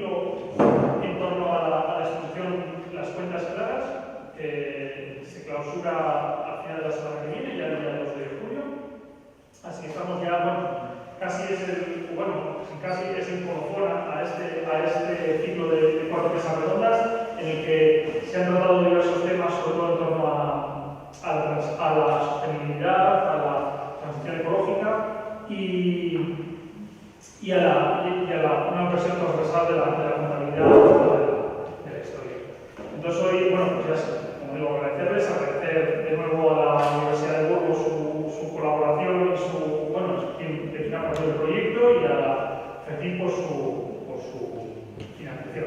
ciclo en torno a la institución Las Cuentas Claras. Se clausura a final de la semana que viene, ya el día 2 de julio. Así que estamos ya, casi es el colofón a este ciclo de 4 mesas redondas, en el que se han tratado diversos temas, sobre todo en torno a la sostenibilidad, a la transición ecológica y a una versión transversal de la contabilidad de la historia. Entonces hoy, pues ya como digo, agradecer de nuevo a la Universidad de Burgos su colaboración y quien defina por el proyecto, y a la FECIP por su financiación.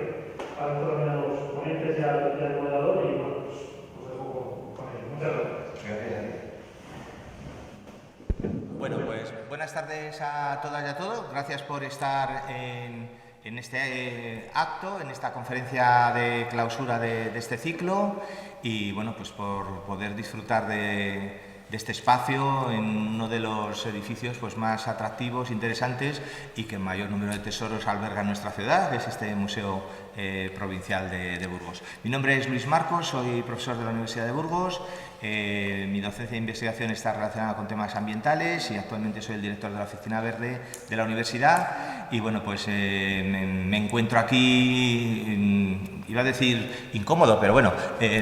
Agradezco también a los ponentes y al moderador, y pues os dejo con ellos. Muchas gracias. Bueno, pues buenas tardes a todas y a todos. Gracias por estar en este acto, en esta conferencia de clausura de este ciclo, y bueno, pues por poder disfrutar de este espacio en uno de los edificios pues más atractivos, interesantes y que mayor número de tesoros alberga en nuestra ciudad, que es este Museo Provincial de Burgos. Mi nombre es Luis Marcos, soy profesor de la Universidad de Burgos. Mi docencia e investigación está relacionada con temas ambientales y actualmente soy el director de la Oficina Verde de la universidad. Y bueno, pues me encuentro aquí, iba a decir incómodo, pero bueno,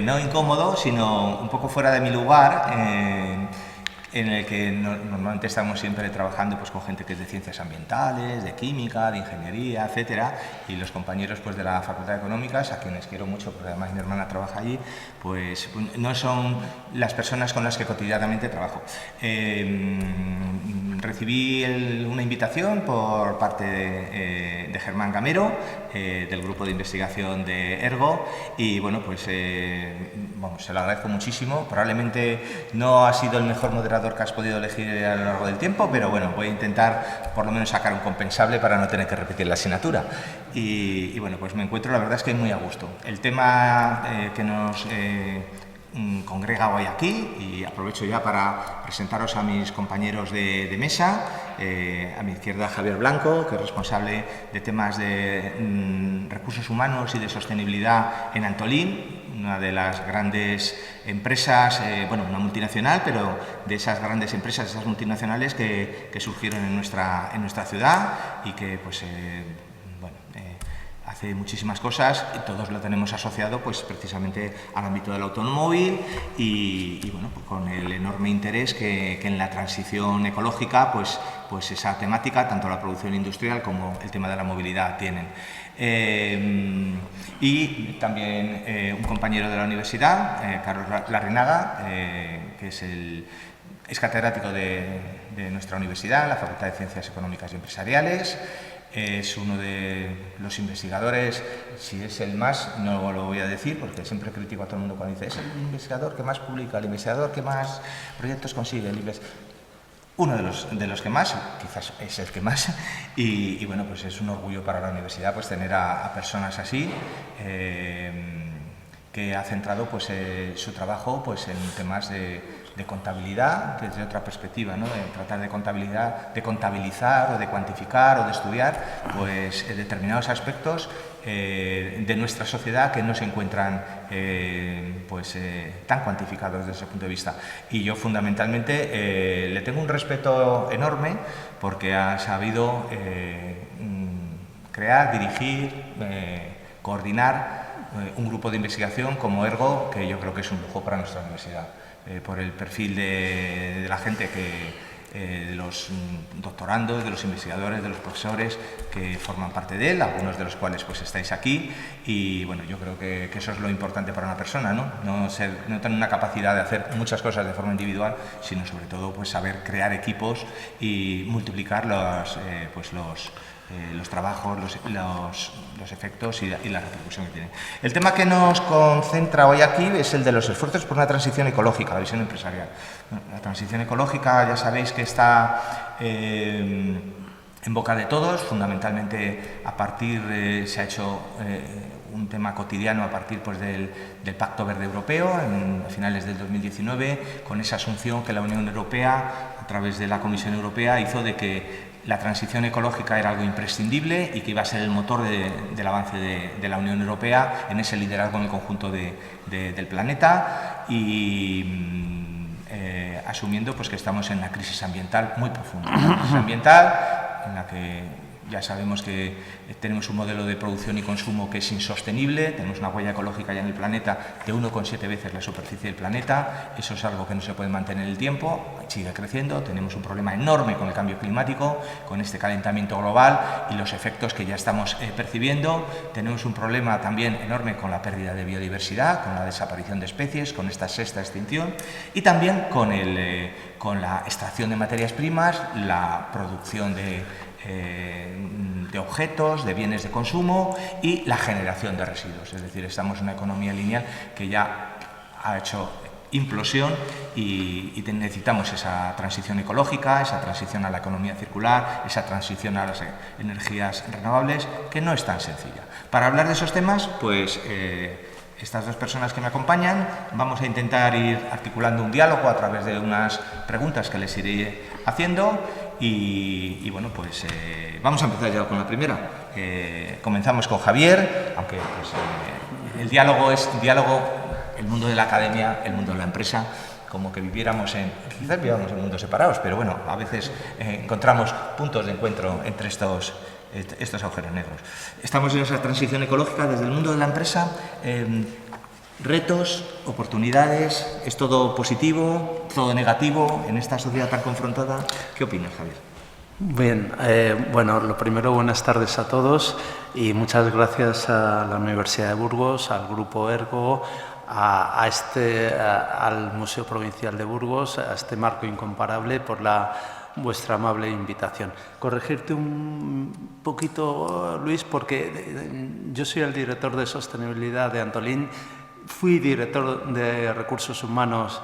no incómodo, sino un poco fuera de mi lugar, en el que normalmente estamos siempre trabajando pues con gente que es de ciencias ambientales, de química, de ingeniería, etcétera, y los compañeros pues de la Facultad de Económicas, a quienes quiero mucho porque además mi hermana trabaja allí, pues no son las personas con las que cotidianamente trabajo. Recibí una invitación por parte de Germán Gamero, del grupo de investigación de Ergo, y bueno, pues se lo agradezco muchísimo. Probablemente no ha sido el mejor moderador que has podido elegir a lo largo del tiempo, pero bueno, voy a intentar por lo menos sacar un compensable para no tener que repetir la asignatura. Y bueno, pues me encuentro, la verdad es que muy a gusto. El tema que nos congrega hoy aquí, y aprovecho ya para presentaros a mis compañeros de mesa. A mi izquierda Javier Blanco, que es responsable de temas de recursos humanos y de sostenibilidad en Antolín, una de las grandes empresas, una multinacional, pero de esas grandes empresas, esas multinacionales que surgieron en nuestra ciudad y que pues hace muchísimas cosas, y todos lo tenemos asociado pues precisamente al ámbito del automóvil y bueno, pues con el enorme interés que en la transición ecológica pues esa temática, tanto la producción industrial como el tema de la movilidad tienen. Y también un compañero de la universidad, Carlos Larrinaga, que es catedrático de nuestra universidad, en la Facultad de Ciencias Económicas y Empresariales. Es uno de los investigadores, si es el más, no lo voy a decir porque siempre critico a todo el mundo cuando dice es el investigador que más publica, el investigador que más proyectos consigue, uno de los que más, quizás es el que más, y bueno, pues es un orgullo para la universidad pues tener a personas así, que ha centrado pues su trabajo pues en temas de contabilidad desde otra perspectiva, ¿no? De tratar de contabilizar o de cuantificar o de estudiar pues determinados aspectos de nuestra sociedad que no se encuentran tan cuantificados desde ese punto de vista. Y yo fundamentalmente le tengo un respeto enorme porque ha sabido crear, dirigir, coordinar un grupo de investigación como Ergo, que yo creo que es un lujo para nuestra universidad, por el perfil de la gente de los doctorandos, de los investigadores, de los profesores que forman parte de él, algunos de los cuales pues estáis aquí, y bueno, yo creo que eso es lo importante para una persona, no tener una capacidad de hacer muchas cosas de forma individual, sino sobre todo pues saber crear equipos y multiplicar los trabajos, los efectos y la repercusión que tienen. El tema que nos concentra hoy aquí es el de los esfuerzos por una transición ecológica, la visión empresarial. La transición ecológica ya sabéis que está en boca de todos, fundamentalmente se ha hecho un tema cotidiano a partir pues, del Pacto Verde Europeo, a finales del 2019, con esa asunción que la Unión Europea, a través de la Comisión Europea, hizo de que la transición ecológica era algo imprescindible y que iba a ser el motor del avance de la Unión Europea en ese liderazgo en el conjunto del planeta y asumiendo pues, que estamos en una crisis ambiental muy profunda. Una crisis ambiental en la que ya sabemos que tenemos un modelo de producción y consumo que es insostenible, tenemos una huella ecológica ya en el planeta de 1,7 veces la superficie del planeta, eso es algo que no se puede mantener en el tiempo, sigue creciendo, tenemos un problema enorme con el cambio climático, con este calentamiento global y los efectos que ya estamos percibiendo, tenemos un problema también enorme con la pérdida de biodiversidad, con la desaparición de especies, con esta sexta extinción y también con la extracción de materias primas, la producción de objetos, de bienes de consumo y la generación de residuos. Es decir, estamos en una economía lineal que ya ha hecho implosión y necesitamos esa transición ecológica, esa transición a la economía circular, esa transición a las energías renovables, que no es tan sencilla. Para hablar de esos temas, pues estas dos personas que me acompañan vamos a intentar ir articulando un diálogo a través de unas preguntas que les iré haciendo y bueno, pues vamos a empezar ya con la primera. Comenzamos con Javier, aunque pues, el diálogo es el mundo de la academia, el mundo de la empresa, como que quizás vivíamos en mundos separados, pero bueno, a veces encontramos puntos de encuentro entre estos agujeros negros. Estamos en esa transición ecológica desde el mundo de la empresa. Retos, oportunidades, ¿es todo positivo, todo negativo en esta sociedad tan confrontada? ¿Qué opinas, Javier? Bien, bueno, lo primero, buenas tardes a todos y muchas gracias a la Universidad de Burgos, al Grupo Ergo, al Museo Provincial de Burgos, a este marco incomparable por vuestra amable invitación. Corregirte un poquito, Luis, porque yo soy el director de sostenibilidad de Antolín. Fui director de recursos humanos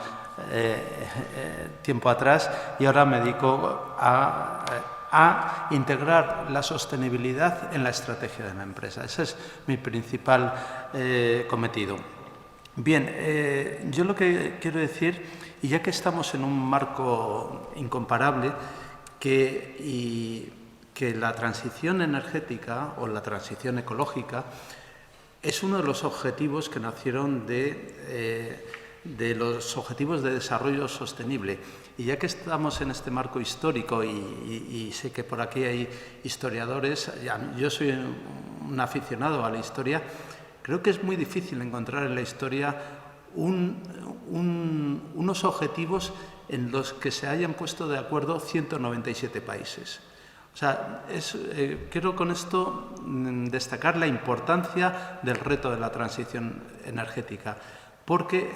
tiempo atrás y ahora me dedico a integrar la sostenibilidad en la estrategia de la empresa. Ese es mi principal cometido. Bien, yo lo que quiero decir, y ya que estamos en un marco incomparable, que la transición energética o la transición ecológica es uno de los objetivos que nacieron de los Objetivos de Desarrollo Sostenible. Y ya que estamos en este marco histórico y sé que por aquí hay historiadores, yo soy un aficionado a la historia, creo que es muy difícil encontrar en la historia unos objetivos en los que se hayan puesto de acuerdo 197 países. O sea, quiero con esto destacar la importancia del reto de la transición energética, porque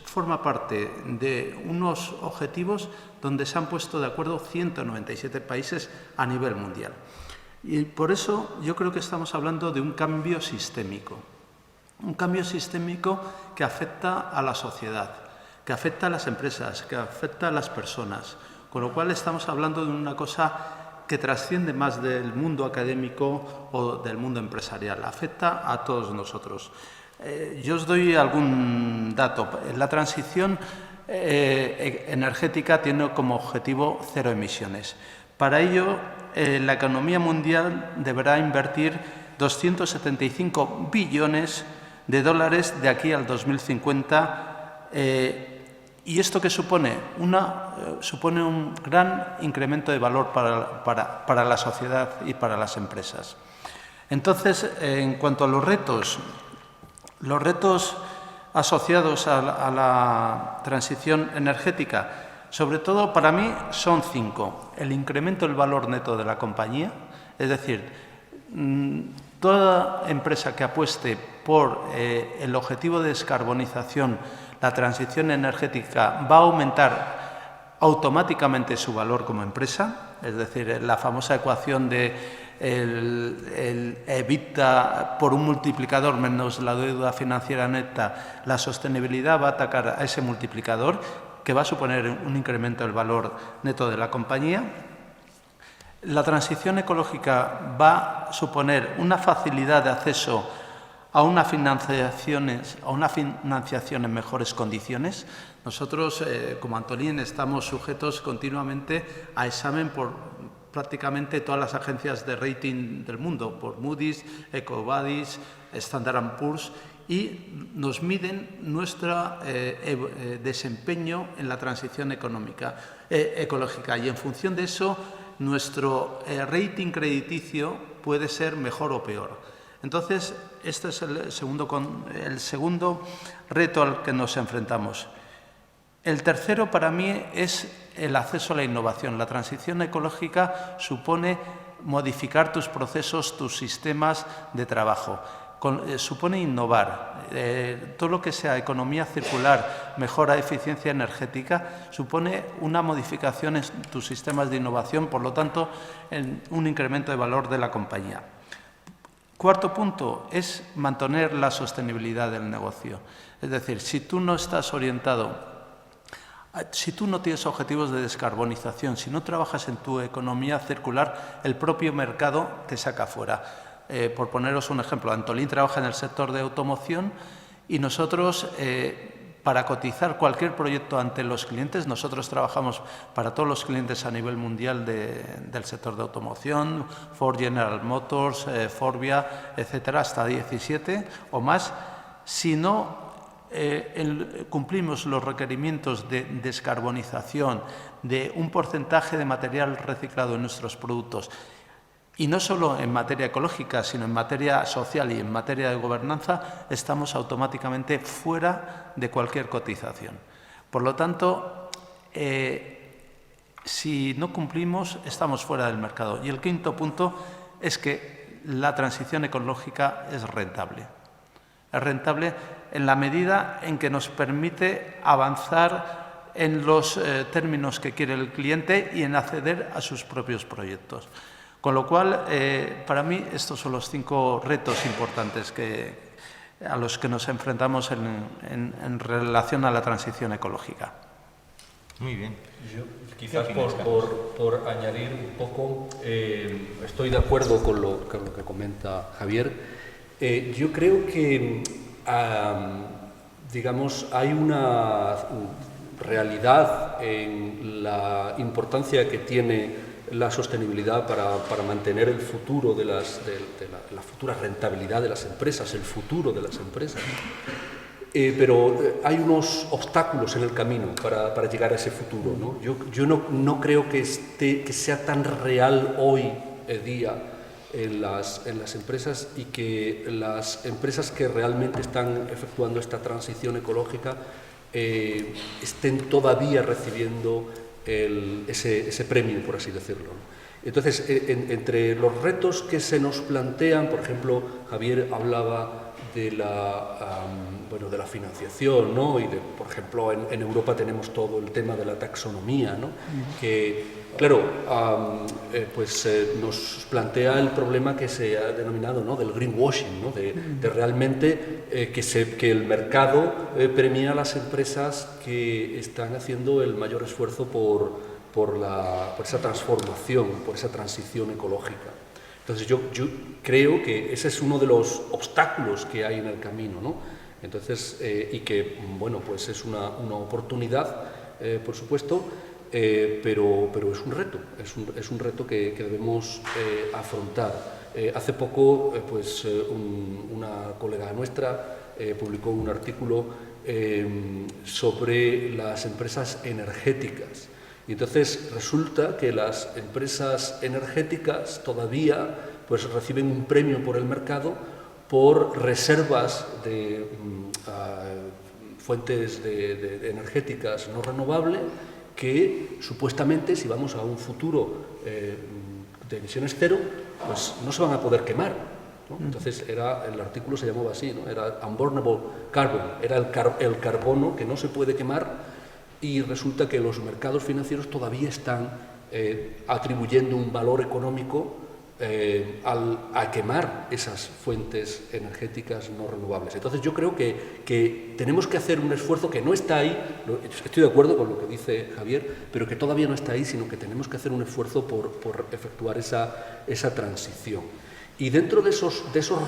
forma parte de unos objetivos donde se han puesto de acuerdo 197 países a nivel mundial. Y por eso yo creo que estamos hablando de un cambio sistémico que afecta a la sociedad, que afecta a las empresas, que afecta a las personas, con lo cual estamos hablando de una cosa que trasciende más del mundo académico o del mundo empresarial, afecta a todos nosotros. Yo os doy algún dato. La transición energética tiene como objetivo cero emisiones. Para ello, la economía mundial deberá invertir 275 billones de dólares de aquí al 2050. ¿Y esto qué supone? Supone un gran incremento de valor para la sociedad y para las empresas. Entonces, en cuanto a los retos asociados a la transición energética, sobre todo para mí son 5. El incremento del valor neto de la compañía, es decir, toda empresa que apueste por el objetivo de descarbonización, la transición energética, va a aumentar automáticamente su valor como empresa, es decir, la famosa ecuación de el EBITDA por un multiplicador menos la deuda financiera neta, la sostenibilidad va a atacar a ese multiplicador, que va a suponer un incremento del valor neto de la compañía. La transición ecológica va a suponer una facilidad de acceso a una financiación en mejores condiciones. Nosotros, como Antolín, estamos sujetos continuamente a examen por prácticamente todas las agencias de rating del mundo, por Moody's, EcoVadis, Standard & Poor's, y nos miden nuestro desempeño en la transición ecológica. Y en función de eso, nuestro rating crediticio puede ser mejor o peor. Entonces, este es el segundo reto al que nos enfrentamos. El tercero, para mí, es el acceso a la innovación. La transición ecológica supone modificar tus procesos, tus sistemas de trabajo. Supone innovar. Todo lo que sea economía circular, mejora eficiencia energética, supone una modificación en tus sistemas de innovación, por lo tanto, un incremento de valor de la compañía. Cuarto punto es mantener la sostenibilidad del negocio. Es decir, si tú no estás orientado, si tú no tienes objetivos de descarbonización, si no trabajas en tu economía circular, el propio mercado te saca fuera. Por poneros un ejemplo, Antolín trabaja en el sector de automoción y nosotros, para cotizar cualquier proyecto ante los clientes, nosotros trabajamos para todos los clientes a nivel mundial del sector de automoción, Ford, General Motors, Forvia, etcétera, hasta 17 o más. Si no cumplimos los requerimientos de descarbonización, de un porcentaje de material reciclado en nuestros productos, y no solo en materia ecológica, sino en materia social y en materia de gobernanza, estamos automáticamente fuera de cualquier cotización. Por lo tanto, si no cumplimos, estamos fuera del mercado. Y el quinto punto es que la transición ecológica es rentable. Es rentable en la medida en que nos permite avanzar en los términos que quiere el cliente y en acceder a sus propios proyectos. Con lo cual, para mí, estos son los 5 retos importantes a los que nos enfrentamos en relación a la transición ecológica. Muy bien. Yo, quizás por añadir un poco, estoy de acuerdo con lo que comenta Javier. Yo creo que, digamos, hay una realidad en la importancia que tiene la sostenibilidad para mantener el futuro de la futura rentabilidad de las empresas, el futuro de las empresas. Pero hay unos obstáculos en el camino para llegar a ese futuro, ¿no? Yo no creo que sea tan real hoy día en las empresas, y que las empresas que realmente están efectuando esta transición ecológica estén todavía recibiendo ese premio, por así decirlo, ¿no? Entonces, entre los retos que se nos plantean, por ejemplo, Javier hablaba de la financiación, ¿no? Y por ejemplo, en Europa tenemos todo el tema de la taxonomía, ¿no? Que, claro, nos plantea el problema que se ha denominado, ¿no?, del greenwashing, ¿no? De realmente que el mercado premia a las empresas que están haciendo el mayor esfuerzo por esa transformación, por esa transición ecológica. Entonces yo creo que ese es uno de los obstáculos que hay en el camino, ¿no? Entonces, y que, bueno, pues es una oportunidad, por supuesto, pero es un reto, es un reto que debemos afrontar. Hace poco, una colega nuestra publicó un artículo sobre las empresas energéticas. Y entonces resulta que las empresas energéticas todavía pues reciben un premio por el mercado por reservas de fuentes energéticas no renovables que supuestamente, si vamos a un futuro de emisiones cero, pues no se van a poder quemar, ¿no? Entonces el artículo se llamaba así, ¿no? Era Unburnable Carbon, era el carbono que no se puede quemar. Y resulta que los mercados financieros todavía están atribuyendo un valor económico a quemar esas fuentes energéticas no renovables. Entonces yo creo que tenemos que hacer un esfuerzo que no está ahí, estoy de acuerdo con lo que dice Javier, pero que todavía no está ahí, sino que tenemos que hacer un esfuerzo por efectuar esa transición. Y dentro de esos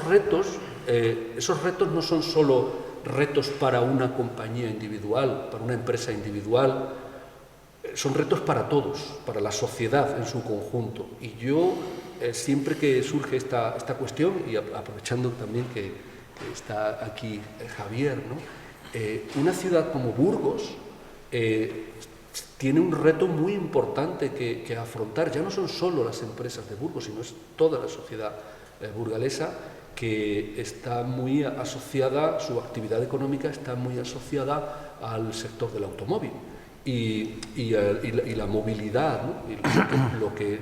retos no son solo retos para una compañía individual, para una empresa individual, son retos para todos, para la sociedad en su conjunto. Y yo, siempre que surge esta cuestión, y aprovechando también que está aquí Javier, ¿no? Una ciudad como Burgos tiene un reto muy importante que afrontar. Ya no son solo las empresas de Burgos, sino es toda la sociedad burgalesa, que está muy asociada, su actividad económica está muy asociada al sector del automóvil y la movilidad, ¿no? Y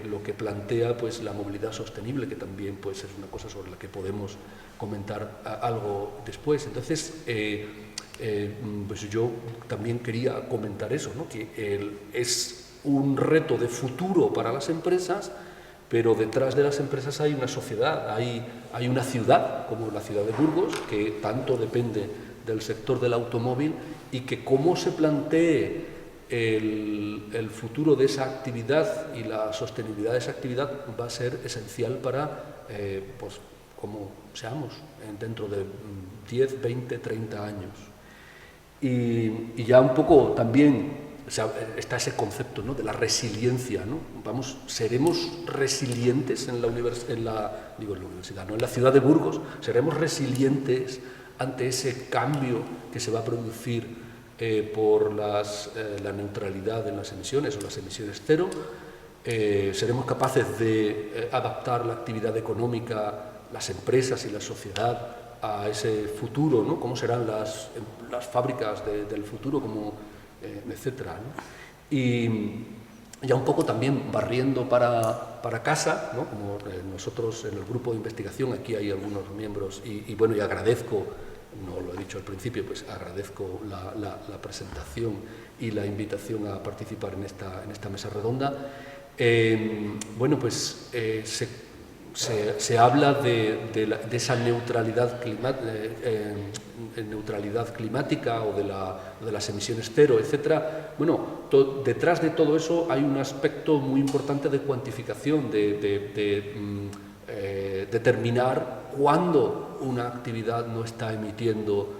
lo que plantea pues la movilidad sostenible, que también pues es una cosa sobre la que podemos comentar algo después. Entonces, pues yo también quería comentar eso, ¿no? Que es un reto de futuro para las empresas, pero detrás de las empresas hay una sociedad, hay una ciudad, como la ciudad de Burgos, que tanto depende del sector del automóvil, y que cómo se plantee el futuro de esa actividad y la sostenibilidad de esa actividad va a ser esencial para, pues, cómo seamos dentro de 10, 20, 30 años. Y ya un poco también está ese concepto, ¿no?, de la resiliencia, ¿no? Seremos resilientes en la ciudad de Burgos, seremos resilientes ante ese cambio que se va a producir por la neutralidad en las emisiones o las emisiones cero. Seremos capaces de adaptar la actividad económica, las empresas y la sociedad a ese futuro, ¿no? Cómo serán las fábricas del futuro, etcétera, ¿no? Y ya un poco también barriendo para casa, ¿no? Como nosotros en el grupo de investigación, aquí hay algunos miembros, y bueno, y agradezco, no lo he dicho al principio, pues agradezco la presentación y la invitación a participar en esta mesa redonda. Bueno, pues se habla de esa neutralidad climática o de las emisiones cero, etcétera. Bueno, detrás de todo eso hay un aspecto muy importante de cuantificación, de determinar cuándo una actividad no está emitiendo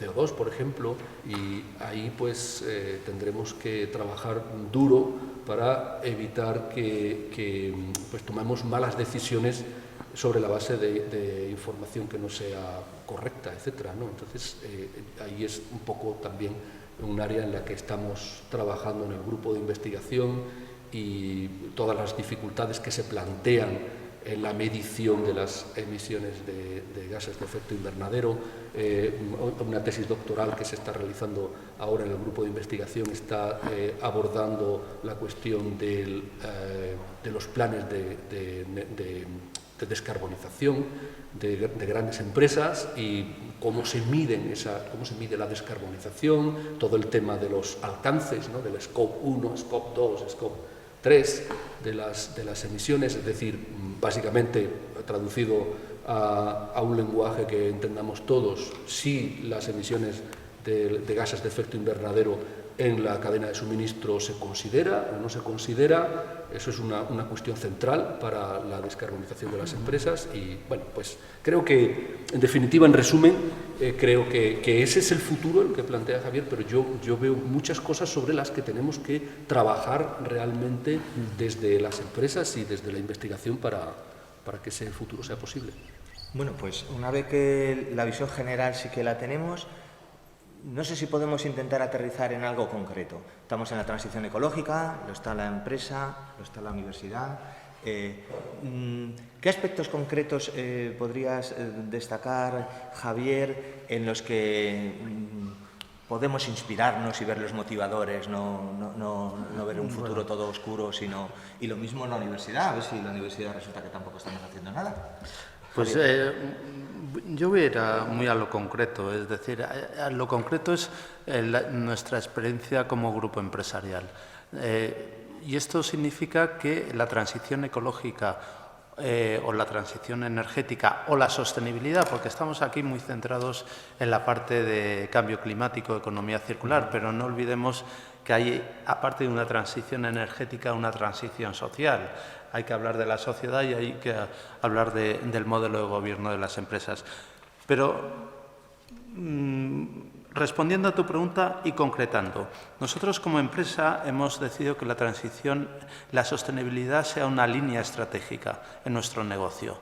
CO2, por ejemplo, y ahí pues tendremos que trabajar duro para evitar que pues tomemos malas decisiones sobre la base de información que no sea correcta, etcétera, ¿no? Entonces, ahí es un poco también un área en la que estamos trabajando en el grupo de investigación, y todas las dificultades que se plantean en la medición de las emisiones de gases de efecto invernadero. Una tesis doctoral que se está realizando ahora en el grupo de investigación está abordando la cuestión de los planes de descarbonización de grandes empresas y cómo se mide la descarbonización, todo el tema de los alcances, ¿no?, del Scope 1, Scope 2, Scope 3 de las emisiones, es decir, básicamente traducido a un lenguaje que entendamos todos, si las emisiones de gases de efecto invernadero en la cadena de suministro se considera o no se considera. Eso es una cuestión central para la descarbonización de las empresas. Y bueno, pues creo que, en definitiva, en resumen, creo que ese es el futuro, el que plantea Javier, pero yo veo muchas cosas sobre las que tenemos que trabajar realmente desde las empresas y desde la investigación para que ese futuro sea posible. Bueno, pues una vez que la visión general sí que la tenemos, no sé si podemos intentar aterrizar en algo concreto. Estamos en la transición ecológica, lo está la empresa, lo está la universidad. ¿Qué aspectos concretos podrías destacar, Javier, en los que podemos inspirarnos y ver los motivadores, no ver un futuro todo oscuro, sino... Y lo mismo en la universidad, a ver si la universidad resulta que tampoco estamos haciendo nada. Pues yo voy a ir muy a lo concreto, es decir, a lo concreto es nuestra experiencia como grupo empresarial. Y esto significa que la transición ecológica o la transición energética o la sostenibilidad, porque estamos aquí muy centrados en la parte de cambio climático, economía circular, pero no olvidemos que hay, aparte de una transición energética, una transición social. hay que hablar de la sociedad y hay que hablar del modelo de gobierno de las empresas. Pero respondiendo a tu pregunta y concretando, nosotros como empresa hemos decidido que la transición, la sostenibilidad sea una línea estratégica en nuestro negocio.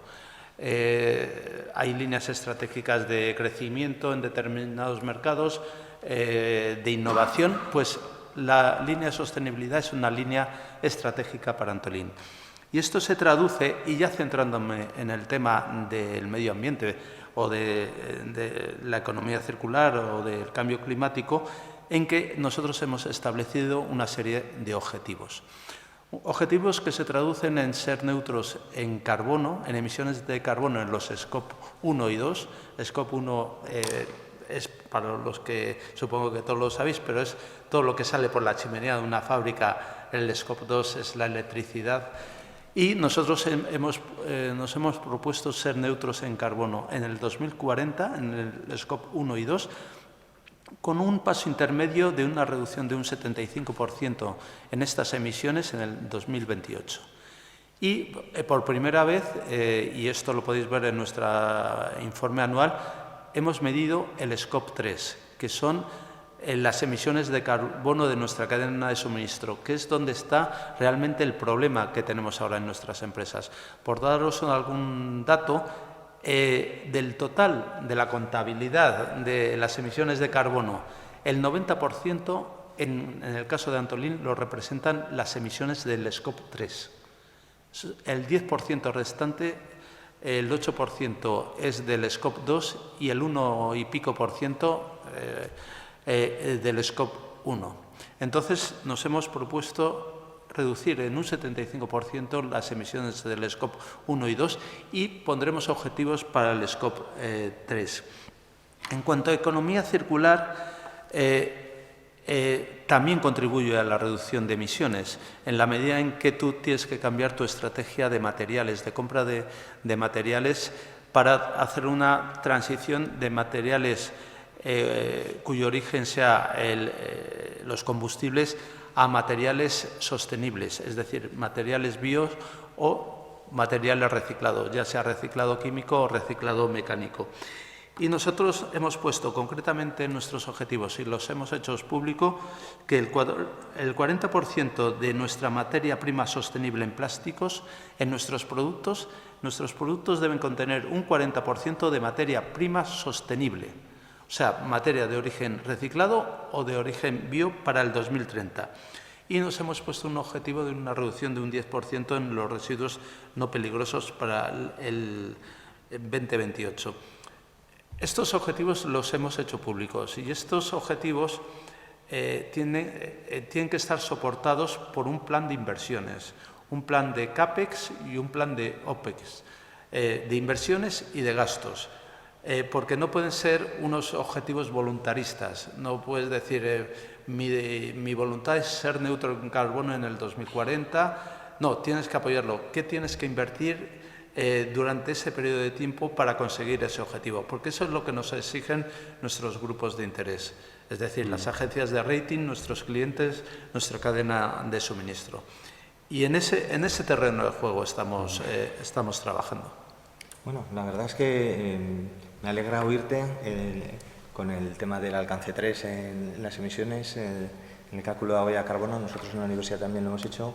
Hay líneas estratégicas de crecimiento en determinados mercados, de innovación, pues la línea de sostenibilidad es una línea estratégica para Antolín. Y esto se traduce, y ya centrándome en el tema del medio ambiente o de la economía circular o del cambio climático, en que nosotros hemos establecido una serie de objetivos. Objetivos que se traducen en ser neutros en carbono, en emisiones de carbono en los Scope 1 y 2. Scope 1 es, para los que supongo que todos lo sabéis, pero es todo lo que sale por la chimenea de una fábrica. El Scope 2 es la electricidad. Y nosotros nos hemos propuesto ser neutros en carbono en el 2040, en el Scope 1 y 2, con un paso intermedio de una reducción de un 75% en estas emisiones en el 2028. Y por primera vez, y esto lo podéis ver en nuestro informe anual, hemos medido el Scope 3, que son las emisiones de carbono de nuestra cadena de suministro, que es donde está realmente el problema que tenemos ahora en nuestras empresas. Por daros algún dato, del total de la contabilidad de las emisiones de carbono, el 90% en el caso de Antolín lo representan las emisiones del Scope 3. El 10% restante, el 8% es del Scope 2 y el 1 y pico por ciento del Scope 1. Entonces nos hemos propuesto reducir en un 75% las emisiones del Scope 1 y 2 y pondremos objetivos para el Scope 3. En cuanto a economía circular, también contribuye a la reducción de emisiones, en la medida en que tú tienes que cambiar tu estrategia de materiales, de compra de materiales, para hacer una transición de materiales cuyo origen sea los combustibles a materiales sostenibles, es decir, materiales bios o materiales reciclados, ya sea reciclado químico o reciclado mecánico. Y nosotros hemos puesto concretamente en nuestros objetivos, y los hemos hecho público, que el 40% de nuestra materia prima sostenible en plásticos, en nuestros productos deben contener un 40% de materia prima sostenible. O sea, materia de origen reciclado o de origen bio para el 2030. Y nos hemos puesto un objetivo de una reducción de un 10% en los residuos no peligrosos para el 2028. Estos objetivos los hemos hecho públicos y estos objetivos tienen que estar soportados por un plan de inversiones, un plan de CAPEX y un plan de OPEX, de inversiones y de gastos. Porque no pueden ser unos objetivos voluntaristas. No puedes decir, mi voluntad es ser neutro en carbono en el 2040. No, tienes que apoyarlo. ¿Qué tienes que invertir durante ese periodo de tiempo para conseguir ese objetivo? Porque eso es lo que nos exigen nuestros grupos de interés. Es decir, las agencias de rating, nuestros clientes, nuestra cadena de suministro. Y en ese terreno de juego estamos trabajando. Bueno, la verdad es que me alegra oírte con el tema del alcance 3 en las emisiones, en el cálculo de huella de carbono. Nosotros en la universidad también lo hemos hecho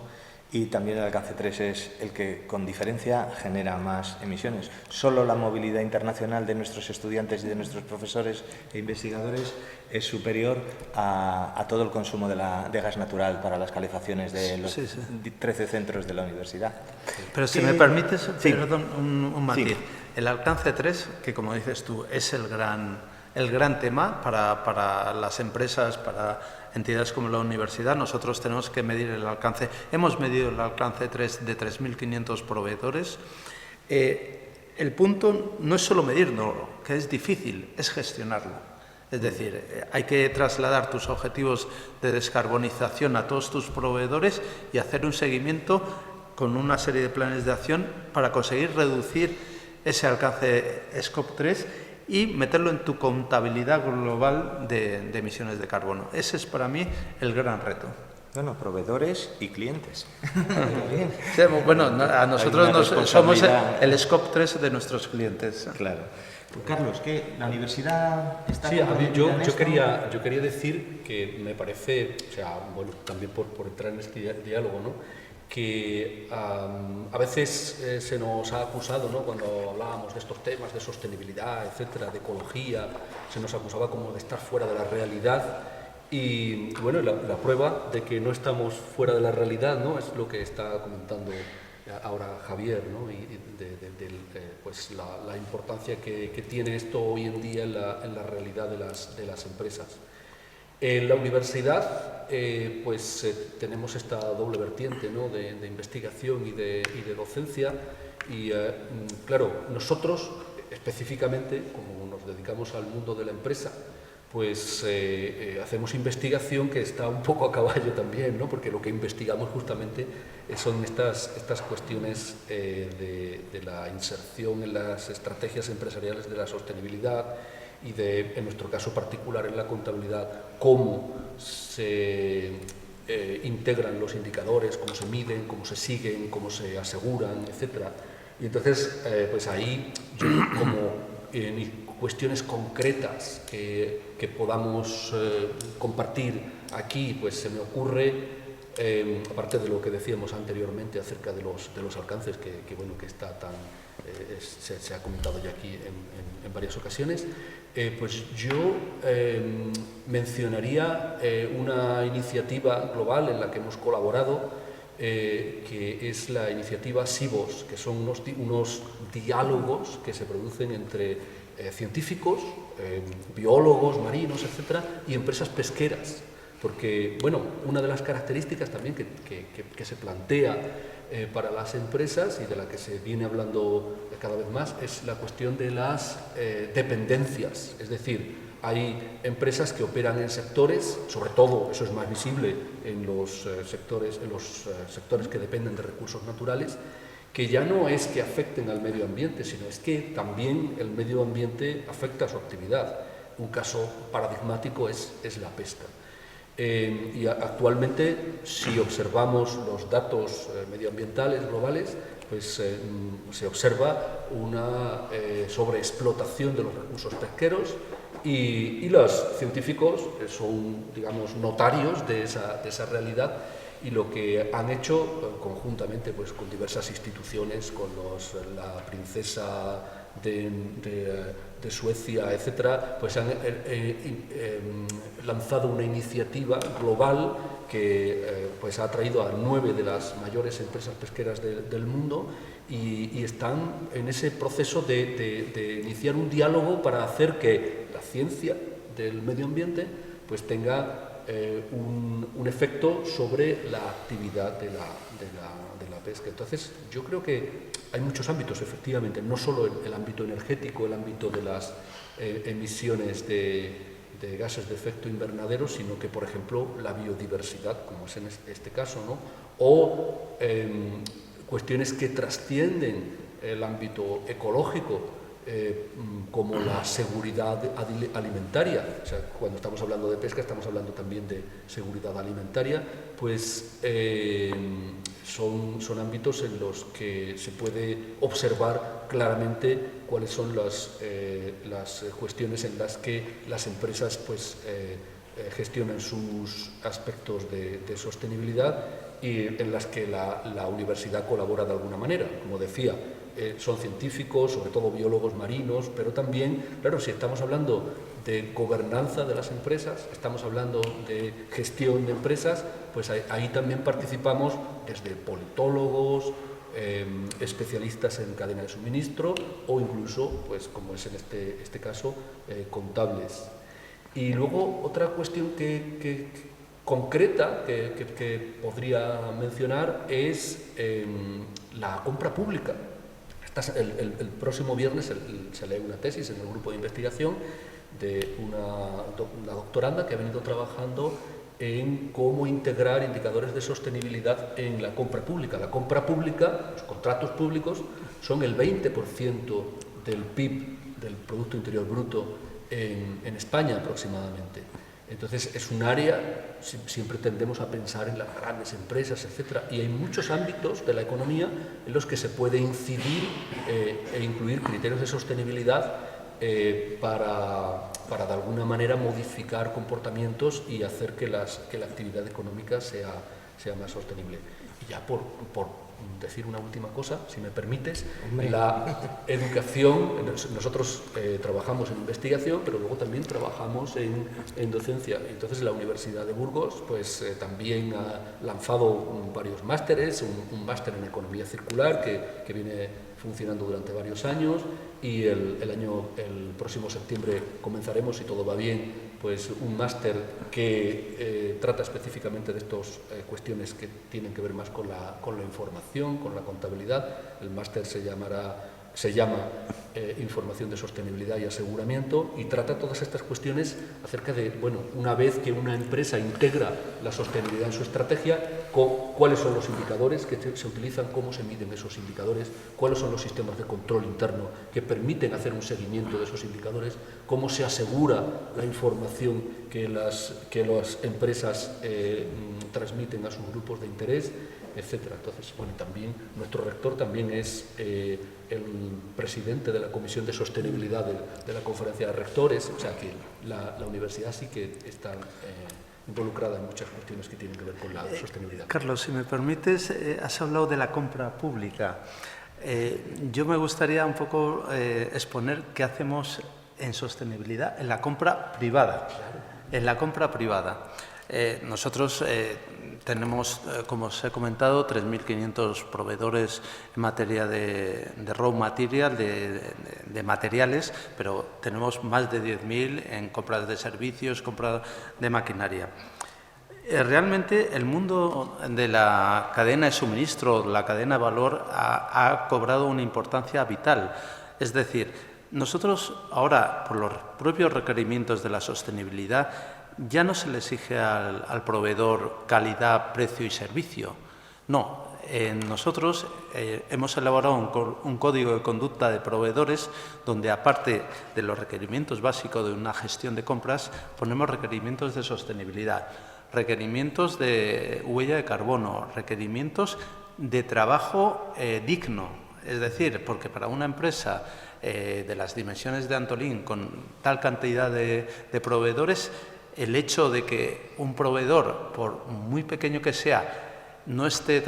y también el alcance 3 es el que con diferencia genera más emisiones. Solo la movilidad internacional de nuestros estudiantes y de nuestros profesores e investigadores es superior a todo el consumo de gas natural para las calefacciones de los 13 centros de la universidad. Pero si me permites, sí. Perdón, un matiz. Sí. El alcance 3, que como dices tú, es el gran tema para las empresas, para entidades como la universidad. Nosotros tenemos que medir el alcance. Hemos medido el alcance 3 de 3.500 proveedores. El punto no es solo medirlo, que es difícil, es gestionarlo. Es decir, hay que trasladar tus objetivos de descarbonización a todos tus proveedores y hacer un seguimiento con una serie de planes de acción para conseguir reducir ese alcance Scope 3 y meterlo en tu contabilidad global de emisiones de carbono. Ese es para mí el gran reto. Bueno, proveedores y clientes. Bien. Sí, bueno, a nosotros somos responsabilidad. el scope 3 de nuestros clientes. Claro. Carlos, ¿qué? ¿La universidad está Sí, a mí comprometida en yo esto? quería decir que me parece, o sea, bueno, también por entrar en este diálogo, ¿no? Que a veces se nos ha acusado, ¿no? Cuando hablábamos de estos temas de sostenibilidad, etcétera, de ecología, se nos acusaba como de estar fuera de la realidad. Y bueno, la prueba de que no estamos fuera de la realidad, ¿no? Es lo que está comentando ahora Javier, ¿no? Y pues la importancia que tiene esto hoy en día en la realidad de las empresas. En la universidad tenemos esta doble vertiente, ¿no? de investigación y de docencia y claro, nosotros específicamente, como nos dedicamos al mundo de la empresa, pues hacemos investigación que está un poco a caballo también, ¿no? Porque lo que investigamos justamente son estas cuestiones de la inserción en las estrategias empresariales de la sostenibilidad y en nuestro caso particular en la contabilidad, cómo se integran los indicadores, cómo se miden, cómo se siguen, cómo se aseguran, etc. Y entonces, pues ahí, yo como cuestiones concretas que podamos compartir aquí, pues se me ocurre, aparte de lo que decíamos anteriormente acerca de los alcances, que bueno, que está tan, se ha comentado ya aquí en varias ocasiones, pues yo mencionaría una iniciativa global en la que hemos colaborado, que es la iniciativa SIBOS, que son unos diálogos que se producen entre científicos, biólogos, marinos, etcétera, y empresas pesqueras. Porque, bueno, una de las características también que se plantea para las empresas y de la que se viene hablando cada vez más es la cuestión de las dependencias. Es decir, hay empresas que operan en sectores, sobre todo, eso es más visible en los sectores que dependen de recursos naturales, que ya no es que afecten al medio ambiente, sino es que también el medio ambiente afecta a su actividad. Un caso paradigmático es la pesca. Y actualmente, si observamos los datos medioambientales globales, pues se observa una sobreexplotación de los recursos pesqueros y los científicos son, digamos, notarios de esa realidad y lo que han hecho conjuntamente pues, con diversas instituciones, con la princesa de Suecia, etcétera, pues han lanzado una iniciativa global que pues ha atraído a 9 de las mayores empresas pesqueras del mundo y están en ese proceso de iniciar un diálogo para hacer que la ciencia del medio ambiente pues tenga un efecto sobre la actividad de la pesca. Entonces, yo creo que hay muchos ámbitos, efectivamente, no solo el ámbito energético, el ámbito de las emisiones de gases de efecto invernadero, sino que, por ejemplo, la biodiversidad, como es en este caso, ¿no? O cuestiones que trascienden el ámbito ecológico, como la seguridad alimentaria. O sea, cuando estamos hablando de pesca estamos hablando también de seguridad alimentaria, pues son ámbitos en los que se puede observar claramente cuáles son las cuestiones en las que las empresas pues, gestionan sus aspectos de sostenibilidad y en las que la universidad colabora de alguna manera. Como decía, son científicos, sobre todo biólogos marinos, pero también, claro, si estamos hablando de gobernanza de las empresas, estamos hablando de gestión de empresas, pues ahí también participamos desde politólogos, especialistas en cadena de suministro o incluso, pues como es en este caso, contables. Y luego otra cuestión concreta que podría mencionar es la compra pública. El próximo viernes se lee una tesis en el grupo de investigación de una doctoranda que ha venido trabajando en cómo integrar indicadores de sostenibilidad en la compra pública. La compra pública, los contratos públicos, son el 20% del PIB, del Producto Interior Bruto, en España aproximadamente. Entonces es un área, siempre tendemos a pensar en las grandes empresas, etcétera, y hay muchos ámbitos de la economía en los que se puede incidir e incluir criterios de sostenibilidad para de alguna manera modificar comportamientos y hacer que la actividad económica sea más sostenible. Y ya por decir una última cosa, si me permites, la educación, nosotros trabajamos en investigación, pero luego también trabajamos en docencia. Entonces la Universidad de Burgos pues, también ha lanzado varios másteres, un máster en economía circular que viene funcionando durante varios años, y el próximo septiembre comenzaremos, si todo va bien, pues un máster que trata específicamente de estas cuestiones que tienen que ver más con la información, con la contabilidad. El máster se llama Información de Sostenibilidad y Aseguramiento, y trata todas estas cuestiones acerca de, bueno, una vez que una empresa integra la sostenibilidad en su estrategia, cuáles son los indicadores que se utilizan, cómo se miden esos indicadores, cuáles son los sistemas de control interno que permiten hacer un seguimiento de esos indicadores, cómo se asegura la información que las empresas transmiten a sus grupos de interés, etcétera. Entonces, bueno, también nuestro rector también es el presidente de la Comisión de Sostenibilidad de la Conferencia de Rectores, o sea que la universidad sí que está involucrada en muchas cuestiones que tienen que ver con la sostenibilidad. Carlos, si me permites, has hablado de la compra pública. Yo me gustaría un poco exponer qué hacemos en sostenibilidad en la compra privada. En la compra privada. Nosotros tenemos, como os he comentado, 3.500 proveedores en materia de raw material, de materiales, pero tenemos más de 10.000 en compras de servicios, compras de maquinaria. Realmente el mundo de la cadena de suministro, la cadena de valor, ha cobrado una importancia vital. Es decir, nosotros ahora, por los propios requerimientos de la sostenibilidad, ya no se le exige al proveedor calidad, precio y servicio. No, nosotros hemos elaborado un código de conducta de proveedores donde, aparte de los requerimientos básicos de una gestión de compras, ponemos requerimientos de sostenibilidad, requerimientos de huella de carbono, requerimientos de trabajo digno. Es decir, porque para una empresa de las dimensiones de Antolín, con tal cantidad de proveedores, el hecho de que un proveedor, por muy pequeño que sea, no esté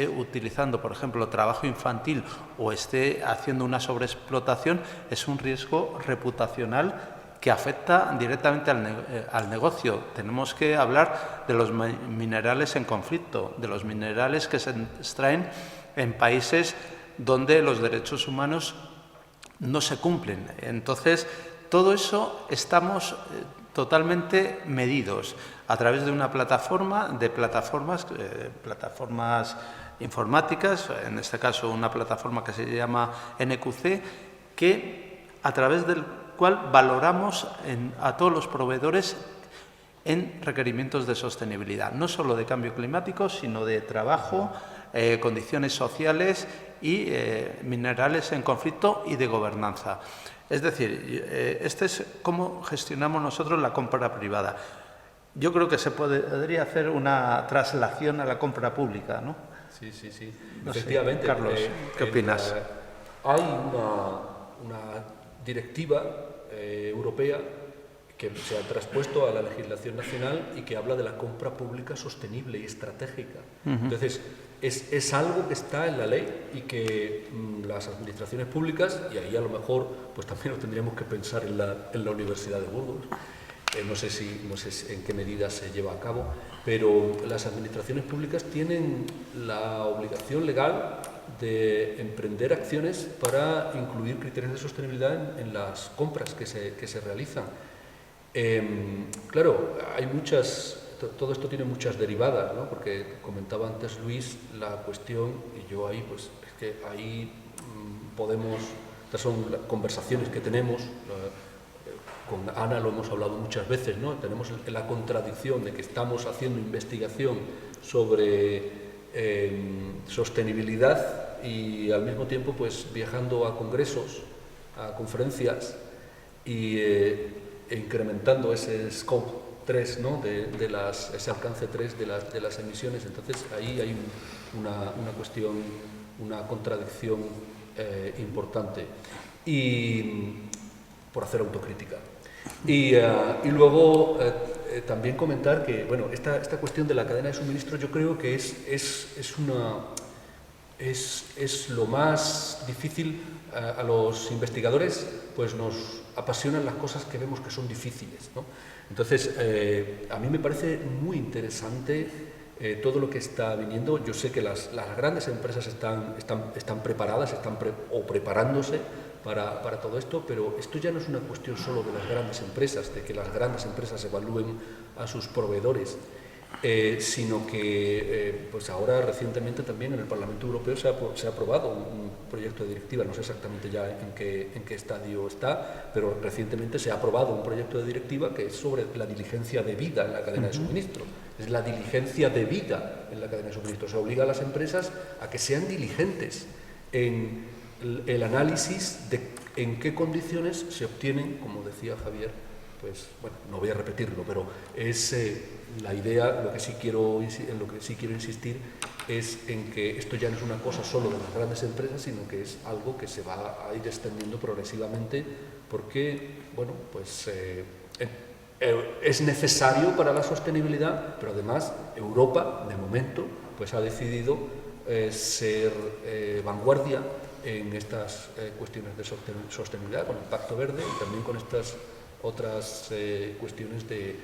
utilizando, por ejemplo, trabajo infantil o esté haciendo una sobreexplotación, es un riesgo reputacional que afecta directamente al negocio. Tenemos que hablar de los minerales en conflicto, de los minerales que se extraen en países donde los derechos humanos no se cumplen. Entonces, todo eso estamos totalmente medidos a través de una plataforma, plataformas informáticas, en este caso una plataforma que se llama NQC, que a través del cual valoramos a todos los proveedores en requerimientos de sostenibilidad, no solo de cambio climático, sino de trabajo, condiciones sociales y minerales en conflicto y de gobernanza. Es decir, este es cómo gestionamos nosotros la compra privada. Yo creo que se podría hacer una traslación a la compra pública, ¿no? Sí. No Efectivamente. sé, Carlos, ¿qué opinas? Hay una directiva europea que se ha traspuesto a la legislación nacional y que habla de la compra pública sostenible y estratégica. Entonces, es algo que está en la ley y que las administraciones públicas, y ahí a lo mejor pues también lo tendríamos que pensar en la Universidad de Burgos, no sé en qué medida se lleva a cabo, pero las administraciones públicas tienen la obligación legal de emprender acciones para incluir criterios de sostenibilidad en las compras que se realizan. Claro, hay todo esto tiene muchas derivadas, ¿no? Porque comentaba antes Luis la cuestión, y yo ahí, pues es que ahí estas son conversaciones que tenemos, con Ana lo hemos hablado muchas veces, ¿no? Tenemos la contradicción de que estamos haciendo investigación sobre sostenibilidad y al mismo tiempo pues viajando a congresos, a conferencias e incrementando ese scope 3, ¿no? Ese alcance 3 de las emisiones. Entonces, ahí hay una cuestión, una contradicción importante. Y por hacer autocrítica. Y luego también comentar que, bueno, esta cuestión de la cadena de suministro yo creo que es lo más difícil. A los investigadores pues nos apasionan las cosas que vemos que son difíciles, ¿no? Entonces, a mí me parece muy interesante todo lo que está viniendo. Yo sé que las grandes empresas están preparadas, preparándose para todo esto, pero esto ya no es una cuestión solo de las grandes empresas, de que las grandes empresas evalúen a sus proveedores, sino que pues ahora recientemente también en el Parlamento Europeo se ha aprobado un proyecto de directiva, no sé exactamente ya en qué estadio está, pero recientemente se ha aprobado un proyecto de directiva que es sobre la diligencia debida en la cadena de suministro. Es la diligencia debida en la cadena de suministro. Se obliga a las empresas a que sean diligentes en el análisis de en qué condiciones se obtienen, como decía Javier, pues bueno, no voy a repetirlo, pero es la idea, en lo que sí quiero insistir es en que esto ya no es una cosa solo de las grandes empresas, sino que es algo que se va a ir extendiendo progresivamente, porque bueno, pues es necesario para la sostenibilidad, pero además Europa, de momento, pues ha decidido ser vanguardia en estas cuestiones de sostenibilidad, con el Pacto Verde y también con estas otras cuestiones de